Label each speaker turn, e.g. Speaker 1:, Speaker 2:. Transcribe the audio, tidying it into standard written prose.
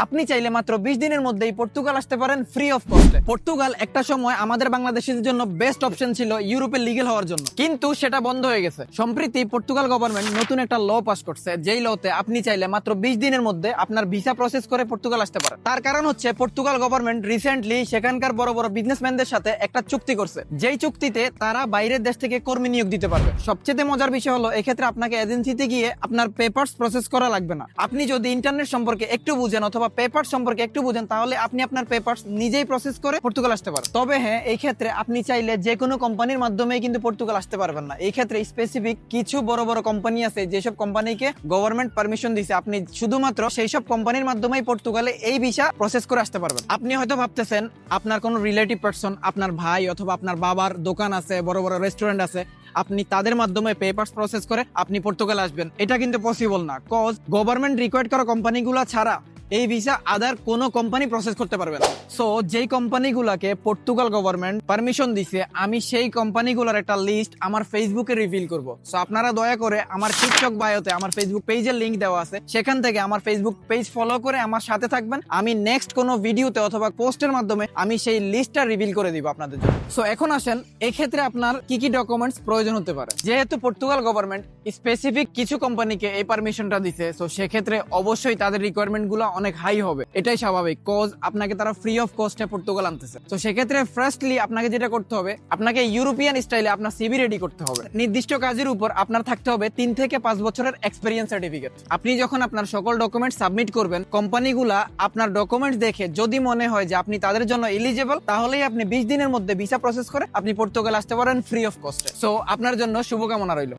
Speaker 1: আপনি চাইলে মাত্র 20 দিনের মধ্যেই পর্তুগাল আসতে পারেন ফ্রি অফ কস্টে। পর্তুগাল একটা সময় আমাদের বাংলাদেশিদের জন্য বেস্ট অপশন ছিল ইউরোপে লিগ্যাল হওয়ার জন্য, কিন্তু সেটা বন্ধ হয়ে গেছে। সম্প্রতি পর্তুগাল গভর্নমেন্ট নতুন একটা ল পাস করছে, যেই লতে আপনি চাইলে মাত্র 20 দিনের মধ্যে আপনার ভিসা প্রসেস করে পর্তুগাল আসতে পারেন। তার কারণ হচ্ছে পর্তুগাল গভর্নমেন্ট রিসেন্টলি সেখানকার বড় বড় বিজনেসম্যানদের সাথে একটা চুক্তি করছে, যেই চুক্তিতে তারা বাইরের দেশ থেকে কর্মী নিয়োগ দিতে পারবে। সবচেয়ে মজার বিষয় হলো এক্ষেত্রে আপনাকে এজেন্সিতে গিয়ে আপনার পেপারস প্রসেস করা লাগবে না। আপনি যদি ইন্টারনেট সম্পর্কে একটু বুঝেন অথবা পেপার সম্পর্কে একটু বুঝেন, তাহলে আপনি আপনার পেপারস নিজেই প্রসেস করে পর্তুগাল আসতে পারেন। তবে হ্যাঁ, এই ক্ষেত্রে আপনি চাইলে যে কোনো কোম্পানির মাধ্যমে কিন্তু পর্তুগাল আসতে পারবেন না। এই ক্ষেত্রে স্পেসিফিক কিছু বড় বড় কোম্পানি আছে যেসব কোম্পানিকে গভর্নমেন্ট পারমিশন দিছে, আপনি শুধুমাত্র সেই সব কোম্পানির মাধ্যমেই পর্তুগালে এই ভিসা প্রসেস করে আসতে পারবেন। আপনি হয়তো ভাবতেছেন আপনার কোনো রিলেটিভ পারসন, আপনার ভাই অথবা আপনার বাবার দোকান আছে, বড় বড় রেস্টুরেন্ট আছে, আপনি তাদের মাধ্যমে পেপারস প্রসেস করে আপনি পর্তুগাল আসবেন। এটা কিন্তু পসিবল না, কজ গভর্নমেন্ট রিকোয়ার্ড করা কোম্পানিগুলো ছাড়া এই ভিসা আদার কোনো কোম্পানি প্রসেস করতে পারবে না। সো যেই কোম্পানিগুলোকে পর্তুগাল গভর্নমেন্ট পারমিশন দিছে, আমি সেই কোম্পানিগুলোর একটা লিস্ট আমার ফেসবুকে রিভিল করব। সো আপনারা দয়া করে আমার টিকটক বায়োতে আমার ফেসবুক পেজের লিংক দেওয়া আছে, সেখান থেকে আমার ফেসবুক পেজ ফলো করে আমার সাথে থাকবেন। আমি নেক্সট কোনো ভিডিওতে অথবা পোস্টের মাধ্যমে আমি সেই লিস্টটা রিভিল করে দিব আপনাদের জন্য। সো এখন আসেন, এক্ষেত্রে আপনার কি কি ডকুমেন্টস প্রয়োজন হতে পারে। যেহেতু পর্তুগাল গভর্নমেন্ট স্পেসিফিক কিছু কোম্পানিকে এই পারমিশনটা দিছে, সো সেক্ষেত্রে অবশ্যই তাদের রিকোয়ারমেন্ট গুলো অনেক হাই হবে, এটাই স্বাভাবিক, কজ আপনাকে তারা ফ্রি অফ কস্টে পর্তুগাল আনতেছে। তো সেক্ষেত্রে ফার্স্টলি আপনাকে যেটা করতে হবে, আপনাকে ইউরোপিয়ান স্টাইলে আপনার সিভি রেডি করতে হবে। নির্দিষ্ট কাজের উপর আপনার থাকতে হবে 3 থেকে 5 বছরের এক্সপেরিয়েন্স সার্টিফিকেট। আপনি যখন আপনার সকল ডকুমেন্ট সাবমিট করবেন, কোম্পানিগুলা আপনার ডকুমেন্ট দেখে যদি মনে হয় যে আপনি তাদের জন্য এলিজিবল, তাহলেই আপনি 20 দিনের মধ্যে ভিসা প্রসেস করে আপনি পর্তুগাল আসতে পারেন ফ্রি অফ কস্টে। সো আপনার জন্য শুভকামনা রইল।